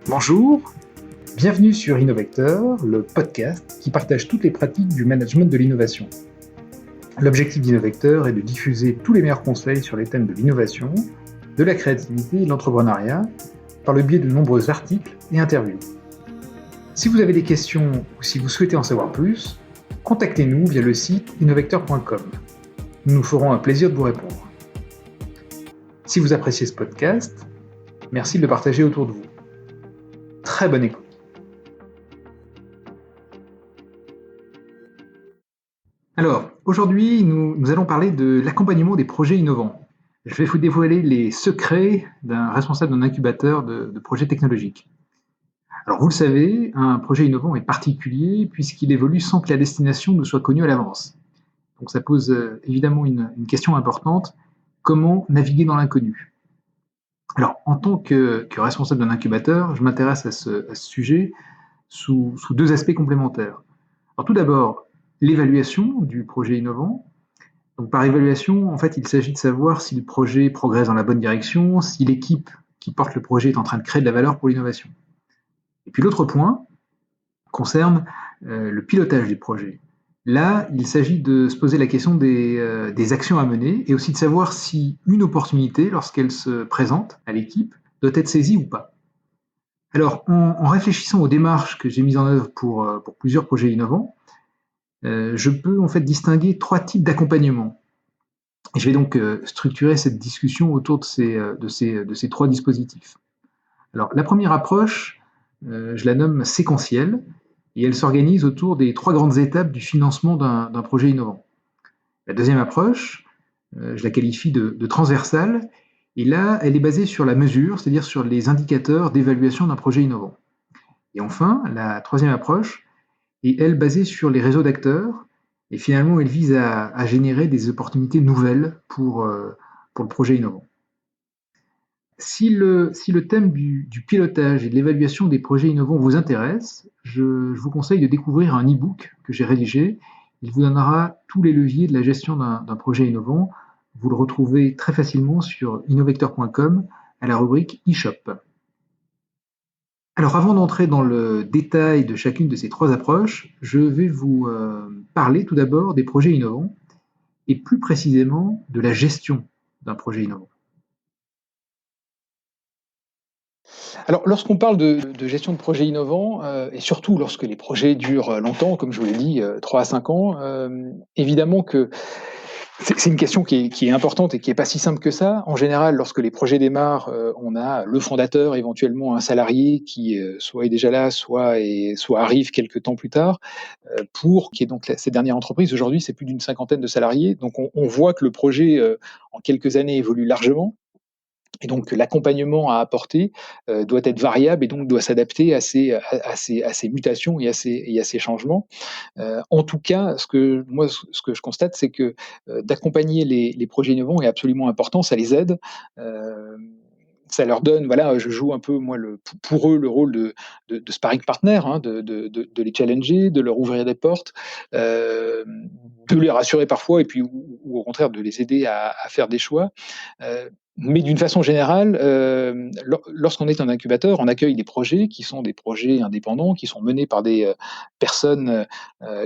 Bonjour, bienvenue sur Innovecteur, le podcast qui partage toutes les pratiques du management de l'innovation. L'objectif d'Innovecteur est de diffuser tous les meilleurs conseils sur les thèmes de l'innovation, de la créativité et de l'entrepreneuriat par le biais de nombreux articles et interviews. Si vous avez des questions ou si vous souhaitez en savoir plus, contactez-nous via le site innovecteur.com. Nous nous ferons un plaisir de vous répondre. Si vous appréciez ce podcast, merci de le partager autour de vous. Très bonne écoute. Alors, aujourd'hui, nous allons parler de l'accompagnement des projets innovants. Je vais vous dévoiler les secrets d'un responsable d'un incubateur de projets technologiques. Alors, vous le savez, un projet innovant est particulier puisqu'il évolue sans que la destination ne soit connue à l'avance. Donc, ça pose évidemment une question importante. Comment naviguer dans l'inconnu ? Alors, en tant que responsable d'un incubateur, je m'intéresse à ce sujet sous deux aspects complémentaires. Alors, tout d'abord, l'évaluation du projet innovant. Donc, par évaluation, en fait, il s'agit de savoir si le projet progresse dans la bonne direction, si l'équipe qui porte le projet est en train de créer de la valeur pour l'innovation. Et puis l'autre point concerne le pilotage du projet. Là, il s'agit de se poser la question des actions à mener et aussi de savoir si une opportunité, lorsqu'elle se présente à l'équipe, doit être saisie ou pas. Alors, en réfléchissant aux démarches que j'ai mises en œuvre pour plusieurs projets innovants, je peux en fait distinguer trois types d'accompagnement. Et je vais donc structurer cette discussion autour de ces trois dispositifs. Alors, la première approche, je la nomme séquentielle, et elle s'organise autour des trois grandes étapes du financement d'un projet innovant. La deuxième approche, je la qualifie de transversale, et là, elle est basée sur la mesure, c'est-à-dire sur les indicateurs d'évaluation d'un projet innovant. Et enfin, la troisième approche est, elle, basée sur les réseaux d'acteurs, et finalement, elle vise à générer des opportunités nouvelles pour le projet innovant. Si le thème du pilotage et de l'évaluation des projets innovants vous intéresse, je vous conseille de découvrir un e-book que j'ai rédigé. Il vous donnera tous les leviers de la gestion d'un projet innovant. Vous le retrouvez très facilement sur innovecteur.com à la rubrique e-shop. Alors avant d'entrer dans le détail de chacune de ces trois approches, je vais vous parler tout d'abord des projets innovants et plus précisément de la gestion d'un projet innovant. Alors, lorsqu'on parle de gestion de projets innovants, et surtout lorsque les projets durent longtemps, comme je vous l'ai dit, 3 à 5 ans, évidemment que c'est une question qui est importante et qui est pas si simple que ça. En général, lorsque les projets démarrent, on a le fondateur, éventuellement un salarié qui, soit est déjà là, soit arrive quelque temps plus tard, qui est donc cette dernière entreprise. Aujourd'hui, c'est plus d'une cinquantaine de salariés. Donc on voit que le projet, en quelques années, évolue largement. Et donc l'accompagnement à apporter doit être variable et donc doit s'adapter à ces mutations et à ces changements. En tout cas, ce que je constate, c'est que d'accompagner les projets innovants est absolument important, ça les aide. Euh, Ça leur donne, voilà, je joue un peu, moi, pour eux, le rôle de sparring partner, hein, de les challenger, de leur ouvrir des portes, de les rassurer parfois, et puis, ou au contraire, de les aider à faire des choix. Mais d'une façon générale, lorsqu'on est un incubateur, on accueille des projets qui sont des projets indépendants, qui sont menés par des personnes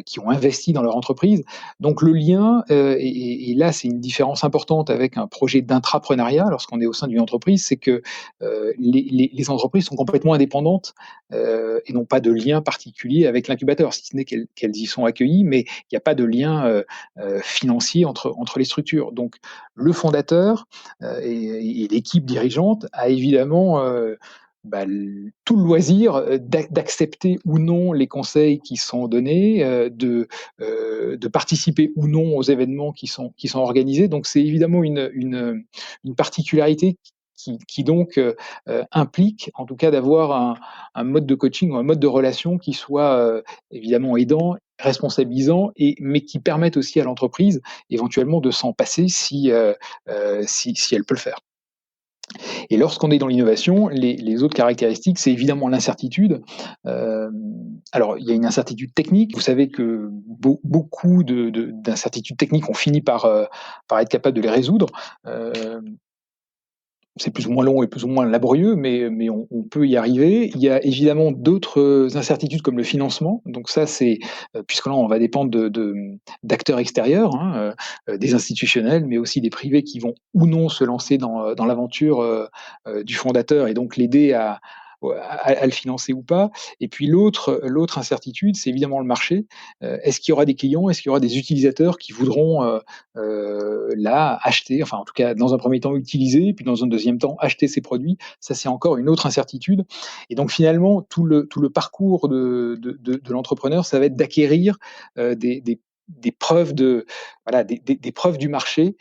qui ont investi dans leur entreprise. Donc le lien, et là c'est une différence importante avec un projet d'intrapreneuriat lorsqu'on est au sein d'une entreprise, c'est que les entreprises sont complètement indépendantes et n'ont pas de lien particulier avec l'incubateur, si ce n'est qu'elles y sont accueillies, mais il n'y a pas de lien financier entre les structures. Donc le fondateur et l'équipe dirigeante a évidemment tout le loisir d'accepter ou non les conseils qui sont donnés, de participer ou non aux événements qui sont organisés. Donc c'est évidemment une particularité qui donc implique en tout cas d'avoir un mode de coaching ou un mode de relation qui soit évidemment aidant, responsabilisant, mais qui permette aussi à l'entreprise éventuellement de s'en passer si elle peut le faire. Et lorsqu'on est dans l'innovation, les autres caractéristiques, c'est évidemment l'incertitude. Alors, il y a une incertitude technique. Vous savez que beaucoup d'incertitudes techniques, on finit par être capable de les résoudre. c'est plus ou moins long et plus ou moins laborieux, mais on peut y arriver. Il y a évidemment d'autres incertitudes comme le financement. Donc ça, c'est puisque là, on va dépendre d'acteurs extérieurs, hein, des institutionnels, mais aussi des privés qui vont ou non se lancer dans l'aventure du fondateur et donc l'aider à le financer ou pas. Et puis l'autre incertitude, c'est évidemment le marché. Est-ce qu'il y aura des clients, est-ce qu'il y aura des utilisateurs qui voudront là acheter, enfin en tout cas dans un premier temps utiliser, puis dans un deuxième temps acheter ces produits. Ça, c'est encore une autre incertitude. Et donc finalement, tout le parcours de l'entrepreneur, ça va être d'acquérir des preuves voilà, des preuves du marché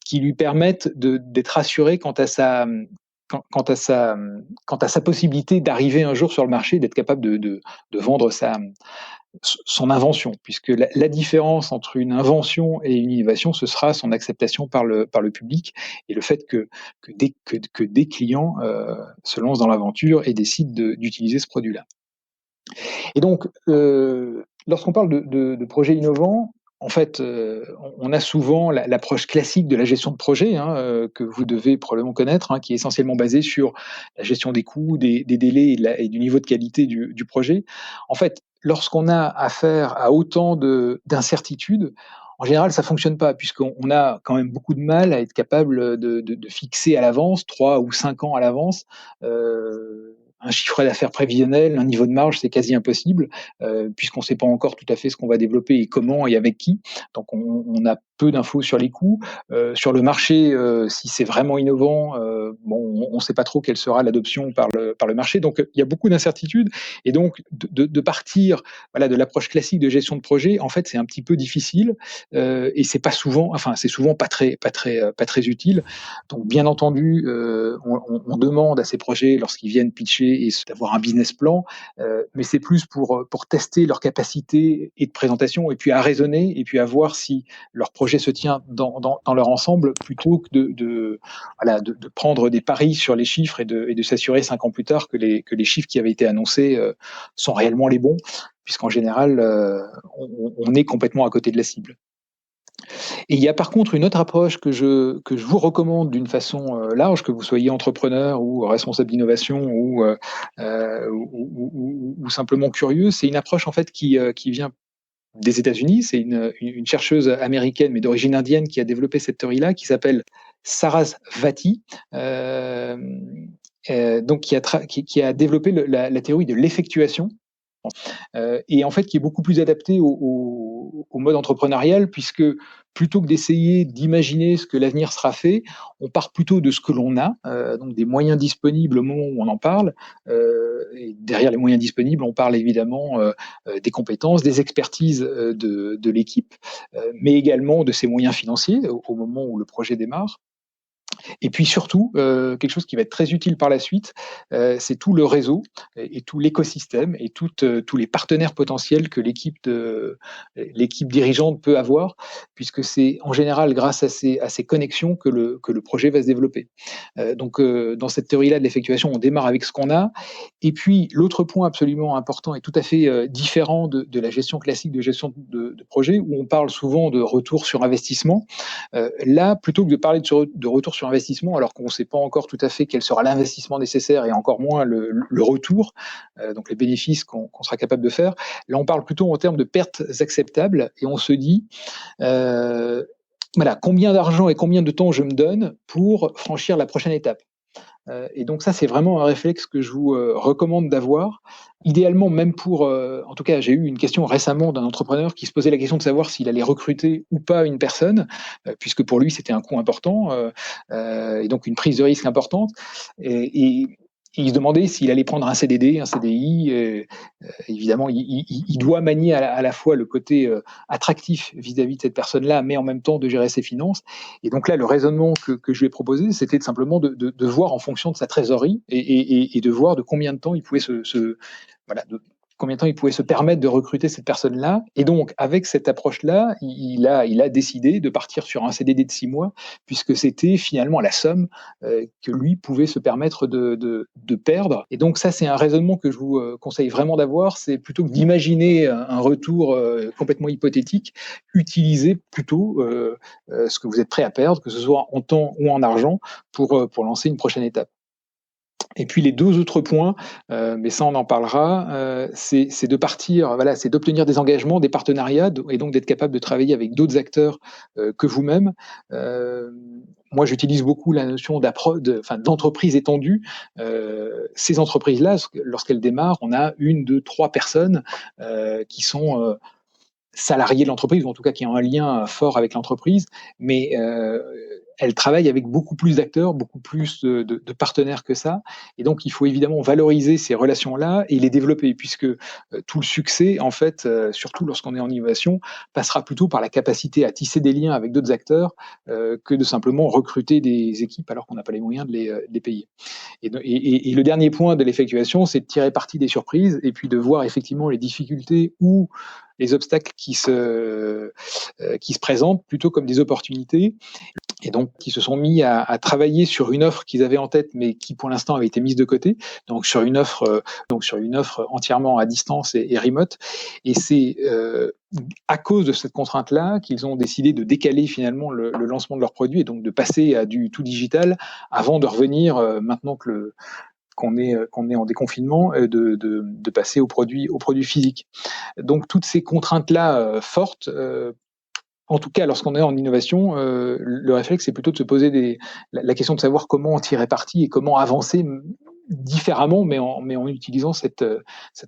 qui lui permettent d'être assuré quant à sa possibilité d'arriver un jour sur le marché, d'être capable de vendre son invention, puisque la différence entre une invention et une innovation, ce sera son acceptation par le public et le fait que des clients se lancent dans l'aventure et décident d'utiliser ce produit-là. Et donc, lorsqu'on parle de projets innovants, en fait, on a souvent l'approche classique de la gestion de projet, hein, que vous devez probablement connaître, hein, qui est essentiellement basée sur la gestion des coûts, des délais et du niveau de qualité du projet. En fait, lorsqu'on a affaire à autant d'incertitudes, en général, ça fonctionne pas, puisqu'on a quand même beaucoup de mal à être capable de fixer à l'avance, 3 ou 5 ans à l'avance, un chiffre d'affaires prévisionnel, un niveau de marge, c'est quasi impossible, puisqu'on ne sait pas encore tout à fait ce qu'on va développer et comment et avec qui. Donc on a peu d'infos sur les coûts. Sur le marché, si c'est vraiment innovant, bon, on ne sait pas trop quelle sera l'adoption par le marché. Donc il y a beaucoup d'incertitudes. Et donc de partir voilà, de l'approche classique de gestion de projet, en fait, c'est un petit peu difficile et c'est pas souvent, enfin, c'est souvent pas très utile. Donc bien entendu, on demande à ces projets lorsqu'ils viennent pitcher et d'avoir un business plan, mais c'est plus pour tester leur capacité et de présentation et puis à raisonner et puis à voir si leur projet se tient dans leur ensemble plutôt que voilà, de prendre des paris sur les chiffres et de s'assurer 5 ans plus tard que les chiffres qui avaient été annoncés sont réellement les bons, puisqu'en général, on est complètement à côté de la cible. Et il y a par contre une autre approche que je vous recommande d'une façon large, que vous soyez entrepreneur ou responsable d'innovation ou simplement curieux. C'est une approche en fait qui vient des États-Unis. C'est une chercheuse américaine mais d'origine indienne qui a développé cette théorie-là, qui s'appelle Sarasvati. Donc qui a développé la théorie de l'effectuation. Et en fait qui est beaucoup plus adapté au mode entrepreneurial, puisque plutôt que d'essayer d'imaginer ce que l'avenir sera fait, on part plutôt de ce que l'on a, donc des moyens disponibles au moment où on en parle. Et derrière les moyens disponibles, on parle évidemment des compétences, des expertises de l'équipe, mais également de ses moyens financiers au moment où le projet démarre. Et puis surtout, quelque chose qui va être très utile par la suite, c'est tout le réseau et tout l'écosystème et tous les partenaires potentiels que l'équipe dirigeante peut avoir, puisque c'est en général grâce à ces connexions que le projet va se développer. Donc, dans cette théorie-là de l'effectuation, on démarre avec ce qu'on a. Et puis, l'autre point absolument important et tout à fait différent de la gestion classique de gestion de projet, où on parle souvent de retour sur investissement. Là, plutôt que de parler de retour sur investissement, alors qu'on ne sait pas encore tout à fait quel sera l'investissement nécessaire et encore moins le retour, donc les bénéfices qu'on sera capable de faire, là on parle plutôt en termes de pertes acceptables et on se dit voilà, combien d'argent et combien de temps je me donne pour franchir la prochaine étape. Et donc ça, c'est vraiment un réflexe que je vous recommande d'avoir. Idéalement, même en tout cas, j'ai eu une question récemment d'un entrepreneur qui se posait la question de savoir s'il allait recruter ou pas une personne, puisque pour lui, c'était un coût important, et donc une prise de risque importante. Et il se demandait s'il allait prendre un CDD, un CDI. Évidemment, il doit manier à la fois le côté attractif vis-à-vis de cette personne-là, mais en même temps de gérer ses finances. Et donc là, le raisonnement que je lui ai proposé, c'était de simplement de voir en fonction de sa trésorerie et de voir de combien de temps il pouvait voilà, combien de temps il pouvait se permettre de recruter cette personne-là. Et donc, avec cette approche-là, il a décidé de partir sur un CDD de 6 mois, puisque c'était finalement la somme que lui pouvait se permettre de perdre. Et donc, ça, c'est un raisonnement que je vous conseille vraiment d'avoir. C'est plutôt que d'imaginer un retour complètement hypothétique, utiliser plutôt ce que vous êtes prêt à perdre, que ce soit en temps ou en argent, pour lancer une prochaine étape. Et puis les deux autres points, mais ça on en parlera, c'est de partir, voilà, c'est d'obtenir des engagements, des partenariats, et donc d'être capable de travailler avec d'autres acteurs que vous-même. Moi, j'utilise beaucoup la notion d'entreprise étendue. Ces entreprises-là, lorsqu'elles démarrent, on a 1, 2, 3 personnes qui sont salariés de l'entreprise, ou en tout cas qui ont un lien fort avec l'entreprise, mais elle travaille avec beaucoup plus d'acteurs, beaucoup plus de partenaires que ça. Et donc, il faut évidemment valoriser ces relations-là et les développer, puisque tout le succès, en fait, surtout lorsqu'on est en innovation, passera plutôt par la capacité à tisser des liens avec d'autres acteurs que de simplement recruter des équipes alors qu'on n'a pas les moyens de les payer. Et le dernier point de l'effectuation, c'est de tirer parti des surprises et puis de voir effectivement les difficultés ou les obstacles qui se présentent plutôt comme des opportunités, et donc qui se sont mis à travailler sur une offre qu'ils avaient en tête, mais qui pour l'instant avait été mise de côté, donc sur une offre entièrement à distance et remote. Et c'est à cause de cette contrainte-là qu'ils ont décidé de décaler finalement le lancement de leur produit, et donc de passer à du tout digital avant de revenir, maintenant qu'on est en déconfinement, de passer au produit physique. Donc toutes ces contraintes-là fortes, en tout cas lorsqu'on est en innovation, le réflexe c'est plutôt de se poser la question de savoir comment en tirer parti et comment avancer différemment, mais en utilisant cette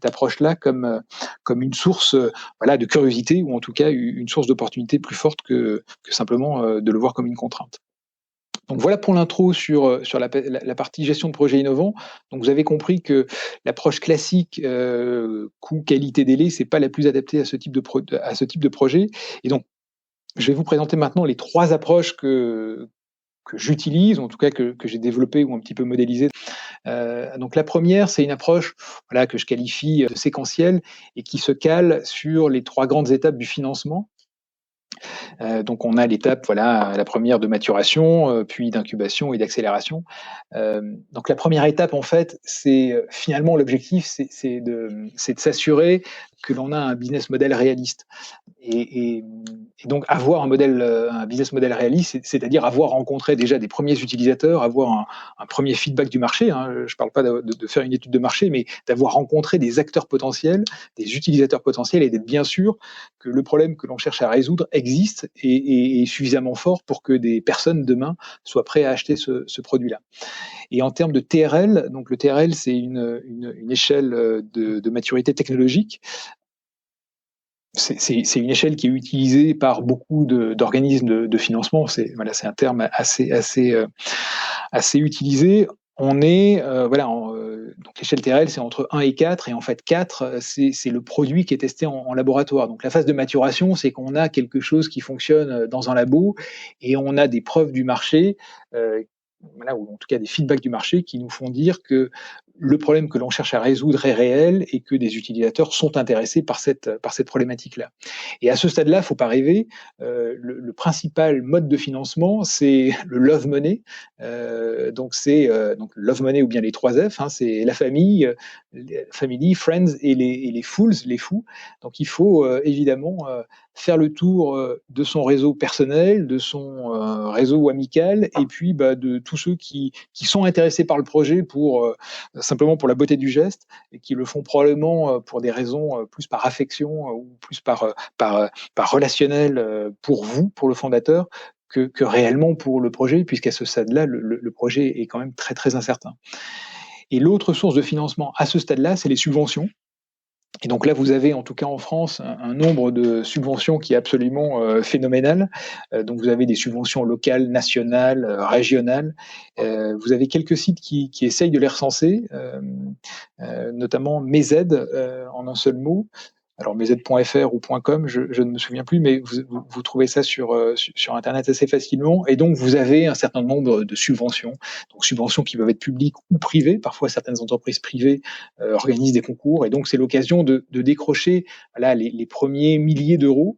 approche-là comme une source voilà, de curiosité, ou en tout cas une source d'opportunité plus forte que simplement de le voir comme une contrainte. Donc voilà pour l'intro sur la partie gestion de projet innovant. Donc vous avez compris que l'approche classique coût, qualité, délai, c'est pas la plus adaptée à ce type de projet. Et donc je vais vous présenter maintenant les 3 approches que j'utilise, en tout cas que j'ai développées ou un petit peu modélisées. Donc la première, c'est une approche voilà, que je qualifie de séquentielle et qui se cale sur les 3 grandes étapes du financement. Donc on a l'étape, voilà, la première de maturation, puis d'incubation et d'accélération. Donc la première étape, en fait, c'est finalement l'objectif, c'est de s'assurer que l'on a un business model réaliste. Et donc avoir un business model réaliste, c'est-à-dire avoir rencontré déjà des premiers utilisateurs, avoir un premier feedback du marché. Hein. Je ne parle pas de faire une étude de marché, mais d'avoir rencontré des acteurs potentiels, des utilisateurs potentiels, et d'être bien sûr que le problème que l'on cherche à résoudre existe et est suffisamment fort pour que des personnes demain soient prêtes à acheter ce produit-là. Et en termes de TRL, donc le TRL, c'est une échelle de maturité technologique. C'est une échelle qui est utilisée par beaucoup d'organismes de financement. C'est un terme assez utilisé. On est donc l'échelle TRL, c'est entre 1 et 4, et en fait 4, c'est le produit qui est testé en laboratoire. Donc la phase de maturation, c'est qu'on a quelque chose qui fonctionne dans un labo et on a des preuves du marché, ou en tout cas des feedbacks du marché qui nous font dire que le problème que l'on cherche à résoudre est réel et que des utilisateurs sont intéressés par cette problématique-là. Et à ce stade-là, il ne faut pas rêver. Le principal mode de financement, c'est le love money. Donc love money, ou bien les 3 F. Hein, c'est la famille, family, friends et les fools, les fous. Donc il faut évidemment faire le tour de son réseau personnel, de son réseau amical, et puis de tous ceux qui sont intéressés par le projet simplement pour la beauté du geste, et qui le font probablement pour des raisons plus par affection ou plus par relationnel pour vous, pour le fondateur, que réellement pour le projet, puisqu'à ce stade-là, le projet est quand même très très incertain. Et l'autre source de financement à ce stade-là, c'est les subventions. Et donc là, vous avez, en tout cas en France, un nombre de subventions qui est absolument phénoménal. Donc vous avez des subventions locales, nationales, régionales. Vous avez quelques sites qui essayent de les recenser, notamment MESAID, en un seul mot. alors mez.fr ou .com, je ne me souviens plus, mais vous trouvez ça sur Internet assez facilement. Et donc, vous avez un certain nombre de subventions, donc subventions qui peuvent être publiques ou privées. Parfois, certaines entreprises privées organisent des concours, et donc c'est l'occasion de décrocher voilà, les premiers milliers d'euros.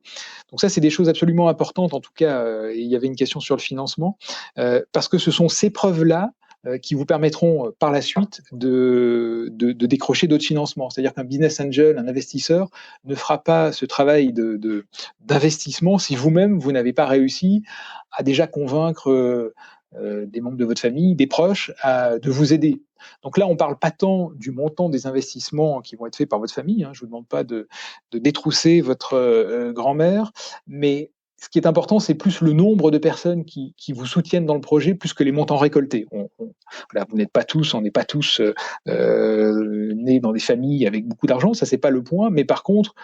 Donc ça, c'est des choses absolument importantes. En tout cas, il y avait une question sur le financement, parce que ce sont ces preuves-là qui vous permettront par la suite de décrocher d'autres financements. C'est-à-dire qu'un business angel, un investisseur, ne fera pas ce travail d'investissement si vous-même, vous n'avez pas réussi à déjà convaincre des membres de votre famille, des proches, de vous aider. Donc là, on ne parle pas tant du montant des investissements qui vont être faits par votre famille. Hein. Je ne vous demande pas de détrousser votre grand-mère, mais ce qui est important, c'est plus le nombre de personnes qui vous soutiennent dans le projet, plus que les montants récoltés. Voilà, vous n'êtes pas tous, on n'est pas tous nés dans des familles avec beaucoup d'argent, ça c'est pas le point. Mais par contre,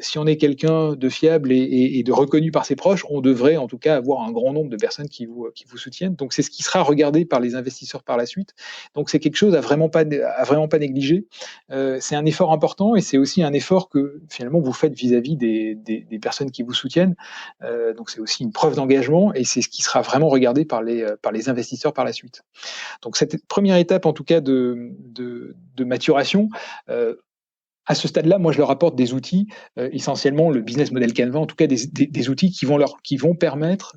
si on est quelqu'un de fiable et de reconnu par ses proches, on devrait en tout cas avoir un grand nombre de personnes qui vous soutiennent. Donc c'est ce qui sera regardé par les investisseurs par la suite. Donc c'est quelque chose à vraiment pas négliger. C'est un effort important et c'est aussi un effort que finalement vous faites vis-à-vis des personnes qui vous soutiennent. Donc c'est aussi une preuve d'engagement et c'est ce qui sera vraiment regardé par les investisseurs par la suite. Donc cette première étape en tout cas de maturation, à ce stade-là, moi je leur apporte des outils, essentiellement le business model Canva, en tout cas des outils qui vont permettre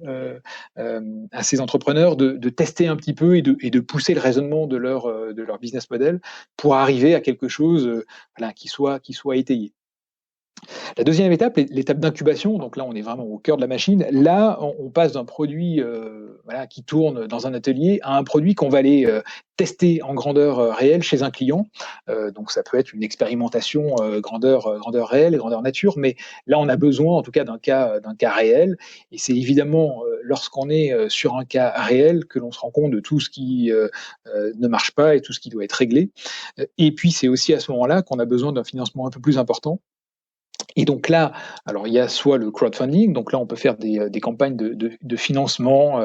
à ces entrepreneurs de tester un petit peu et de pousser le raisonnement de leur business model pour arriver à quelque chose voilà, qui soit étayé. La deuxième étape, l'étape d'incubation, donc là on est vraiment au cœur de la machine. Là, on passe d'un produit voilà, qui tourne dans un atelier à un produit qu'on va aller tester en grandeur réelle chez un client. Donc ça peut être une expérimentation grandeur réelle, grandeur nature, mais là on a besoin en tout cas d'un cas réel. Et c'est évidemment lorsqu'on est sur un cas réel que l'on se rend compte de tout ce qui ne marche pas et tout ce qui doit être réglé. Et puis c'est aussi à ce moment-là qu'on a besoin d'un financement un peu plus important. Et donc là, alors il y a soit le crowdfunding, donc là on peut faire des campagnes de financement.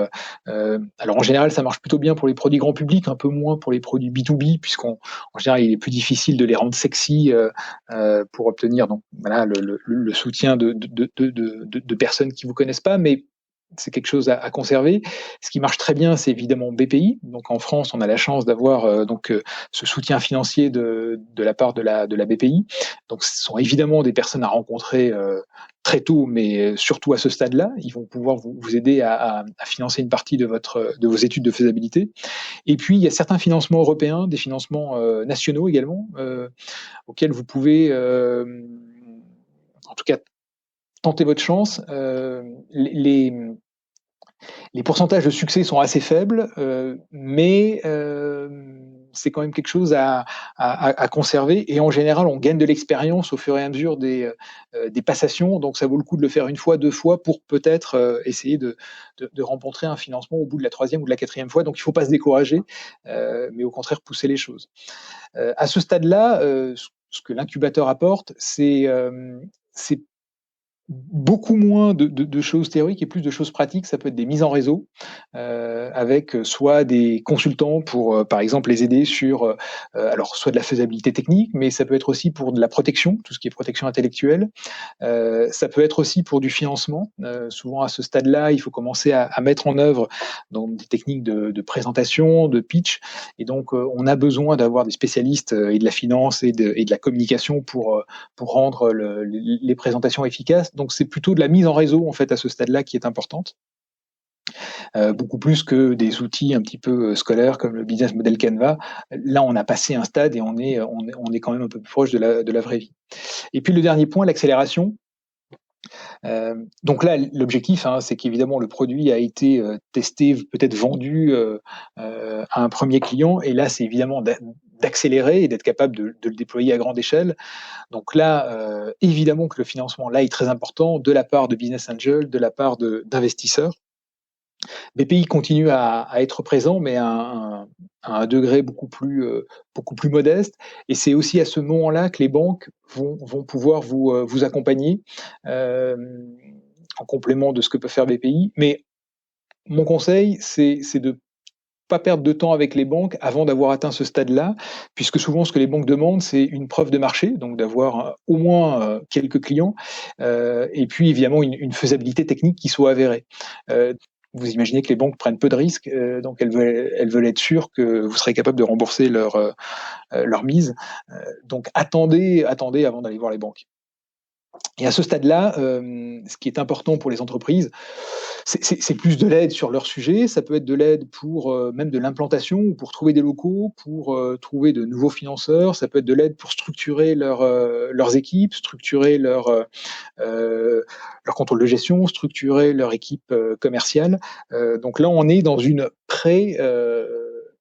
Alors en général, ça marche plutôt bien pour les produits grand public, un peu moins pour les produits B2B, puisqu'en général il est plus difficile de les rendre sexy pour obtenir donc voilà le soutien de personnes qui vous connaissent pas, mais c'est quelque chose à conserver. Ce qui marche très bien, c'est évidemment BPI. Donc en France, on a la chance d'avoir ce soutien financier de la part de la BPI. Donc ce sont évidemment des personnes à rencontrer très tôt, mais surtout à ce stade-là. Ils vont pouvoir vous aider à financer une partie de vos études de faisabilité. Et puis il y a certains financements européens, des financements nationaux également, auxquels vous pouvez en tout cas tenter votre chance. Les pourcentages de succès sont assez faibles, mais c'est quand même quelque chose à conserver. Et en général, on gagne de l'expérience au fur et à mesure des passations. Donc, ça vaut le coup de le faire une fois, deux fois pour peut-être essayer de rencontrer un financement au bout de la troisième ou de la quatrième fois. Donc, il ne faut pas se décourager, mais au contraire pousser les choses. À ce stade-là, ce que l'incubateur apporte, c'est beaucoup moins de choses théoriques et plus de choses pratiques. Ça peut être des mises en réseau avec soit des consultants pour, par exemple, les aider sur alors soit de la faisabilité technique, mais ça peut être aussi pour de la protection, tout ce qui est protection intellectuelle. Ça peut être aussi pour du financement. Souvent à ce stade-là, il faut commencer à mettre en œuvre donc, des techniques de présentation, de pitch. Et donc, on a besoin d'avoir des spécialistes et de la finance et de la communication pour rendre les présentations efficaces. Donc, c'est plutôt de la mise en réseau, en fait, à ce stade-là qui est importante. Beaucoup plus que des outils un petit peu scolaires comme le business model Canva. Là, on a passé un stade et on est quand même un peu plus proche de la vraie vie. Et puis, le dernier point, l'accélération. Donc là, l'objectif, hein, c'est qu'évidemment le produit a été testé, peut-être vendu à un premier client, et là, c'est évidemment d'accélérer et d'être capable de le déployer à grande échelle. Donc là, évidemment que le financement là est très important de la part de business angels, de la part d'investisseurs. BPI continue à être présent, mais à un degré beaucoup plus modeste. Et c'est aussi à ce moment-là que les banques vont pouvoir vous accompagner en complément de ce que peut faire BPI. Mais mon conseil, c'est de pas perdre de temps avec les banques avant d'avoir atteint ce stade-là, puisque souvent ce que les banques demandent, c'est une preuve de marché, donc d'avoir au moins quelques clients, et puis évidemment une faisabilité technique qui soit avérée. Vous imaginez que les banques prennent peu de risques, donc elles veulent être sûres que vous serez capable de rembourser leur mise. Donc attendez avant d'aller voir les banques. Et à ce stade-là, ce qui est important pour les entreprises, c'est plus de l'aide sur leur sujet. Ça peut être de l'aide pour même de l'implantation, ou pour trouver des locaux, pour trouver de nouveaux financeurs. Ça peut être de l'aide pour structurer leurs équipes, structurer leur contrôle de gestion, structurer leur équipe commerciale. Donc là, on est dans une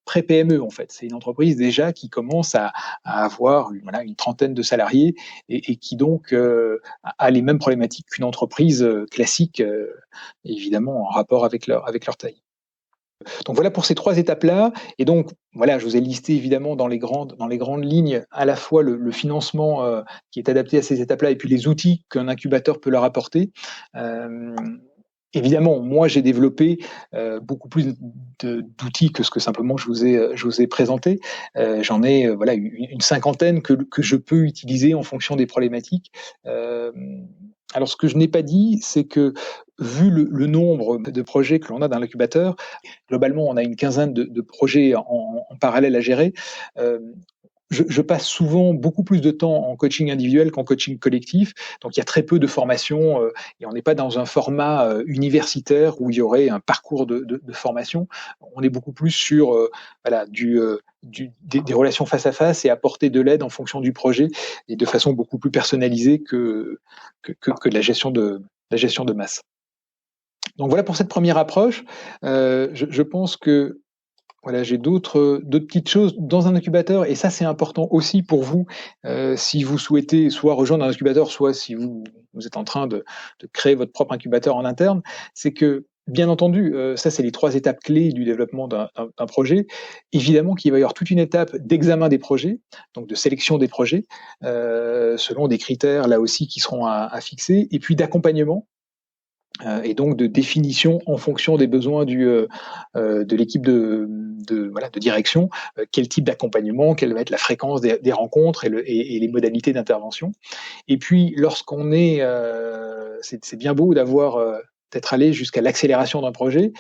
pré-PME en fait. C'est une entreprise déjà qui commence à avoir une trentaine de salariés et qui donc a les mêmes problématiques qu'une entreprise classique, évidemment en rapport avec leur taille. Donc voilà pour ces 3 étapes-là. Et donc voilà, je vous ai listé évidemment dans les grandes lignes à la fois le financement qui est adapté à ces étapes-là et puis les outils qu'un incubateur peut leur apporter. Évidemment, moi j'ai développé beaucoup plus d'outils que ce que simplement je vous ai présenté. J'en ai voilà une cinquantaine que je peux utiliser en fonction des problématiques. Alors ce que je n'ai pas dit, c'est que vu le nombre de projets que l'on a dans l'incubateur, globalement on a une quinzaine de projets en parallèle à gérer. Je passe souvent beaucoup plus de temps en coaching individuel qu'en coaching collectif. Donc il y a très peu de formation et on n'est pas dans un format universitaire où il y aurait un parcours de formation. On est beaucoup plus sur voilà, des relations face à face et apporter de l'aide en fonction du projet et de façon beaucoup plus personnalisée que de la gestion de masse. Donc voilà pour cette première approche. Je pense que voilà, j'ai d'autres petites choses dans un incubateur, et ça c'est important aussi pour vous si vous souhaitez soit rejoindre un incubateur, soit si vous êtes en train de créer votre propre incubateur en interne. C'est que bien entendu, ça c'est les 3 étapes clés du développement d'un projet. Évidemment qu'il va y avoir toute une étape d'examen des projets, donc de sélection des projets, selon des critères là aussi qui seront à fixer, et puis d'accompagnement. Et donc de définition en fonction des besoins de l'équipe de direction, quel type d'accompagnement, quelle va être la fréquence des rencontres et les modalités d'intervention. Et puis lorsqu'on est, c'est bien beau d'être allé jusqu'à l'accélération d'un projet.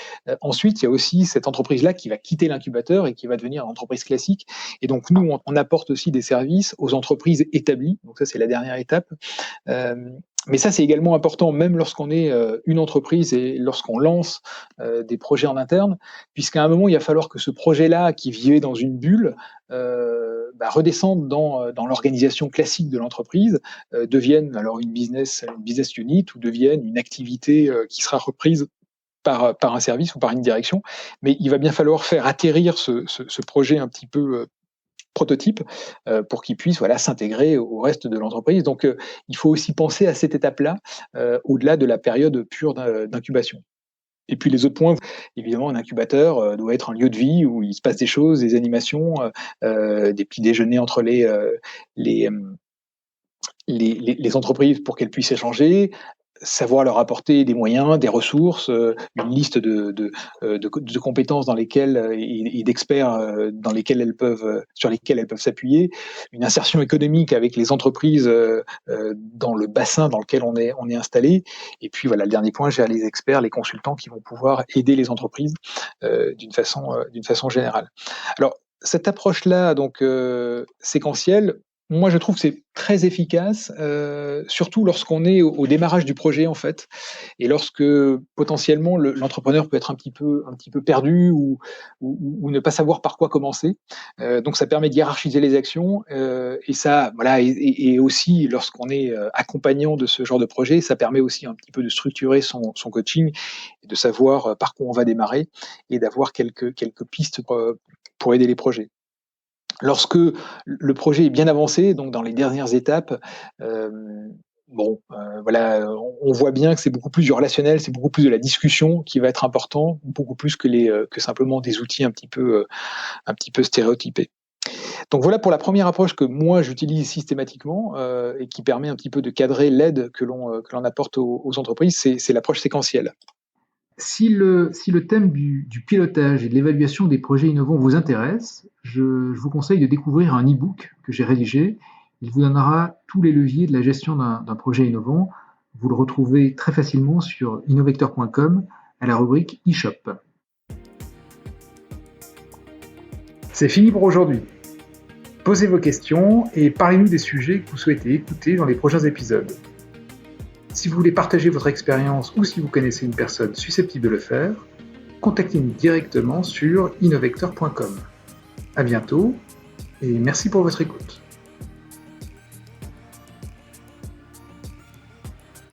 Ensuite, il y a aussi cette entreprise-là qui va quitter l'incubateur et qui va devenir une entreprise classique. Et donc nous, on apporte aussi des services aux entreprises établies. Donc ça, c'est la dernière étape. Mais ça, c'est également important, même lorsqu'on est une entreprise et lorsqu'on lance des projets en interne, puisqu'à un moment, il va falloir que ce projet-là, qui vivait dans une bulle, redescende dans l'organisation classique de l'entreprise, devienne alors une business unit ou devienne une activité qui sera reprise par un service ou par une direction. Mais il va bien falloir faire atterrir ce projet un petit peu prototype pour qu'ils puissent s'intégrer au reste de l'entreprise. Donc il faut aussi penser à cette étape-là au-delà de la période pure d'incubation. Et puis les autres points, évidemment, un incubateur doit être un lieu de vie où il se passe des choses, des animations, des petits déjeuners entre les entreprises pour qu'elles puissent échanger, savoir leur apporter des moyens, des ressources, une liste de compétences dans lesquelles et d'experts sur lesquels elles peuvent s'appuyer, une insertion économique avec les entreprises dans le bassin dans lequel on est installé. Et puis voilà, le dernier point, j'ai les experts, les consultants qui vont pouvoir aider les entreprises d'une façon générale. Alors cette approche-là, donc séquentielle, moi, je trouve que c'est très efficace, surtout lorsqu'on est au démarrage du projet, en fait, et lorsque potentiellement l'entrepreneur peut être un petit peu perdu ou ne pas savoir par quoi commencer. Donc, ça permet de hiérarchiser les actions, et ça, voilà, et aussi lorsqu'on est accompagnant de ce genre de projet, ça permet aussi un petit peu de structurer son coaching, et de savoir par quoi on va démarrer et d'avoir quelques pistes pour aider les projets. Lorsque le projet est bien avancé, donc dans les dernières étapes, on voit bien que c'est beaucoup plus du relationnel, c'est beaucoup plus de la discussion qui va être important, beaucoup plus que simplement des outils un petit peu stéréotypés. Donc voilà pour la première approche que moi j'utilise systématiquement et qui permet un petit peu de cadrer l'aide que l'on apporte aux entreprises, c'est l'approche séquentielle. Si le thème du pilotage et de l'évaluation des projets innovants vous intéresse, je vous conseille de découvrir un e-book que j'ai rédigé. Il vous donnera tous les leviers de la gestion d'un projet innovant. Vous le retrouvez très facilement sur innovector.com à la rubrique e-shop. C'est fini pour aujourd'hui. Posez vos questions et parlez-nous des sujets que vous souhaitez écouter dans les prochains épisodes. Si vous voulez partager votre expérience ou si vous connaissez une personne susceptible de le faire, contactez-nous directement sur innovector.com. À bientôt et merci pour votre écoute.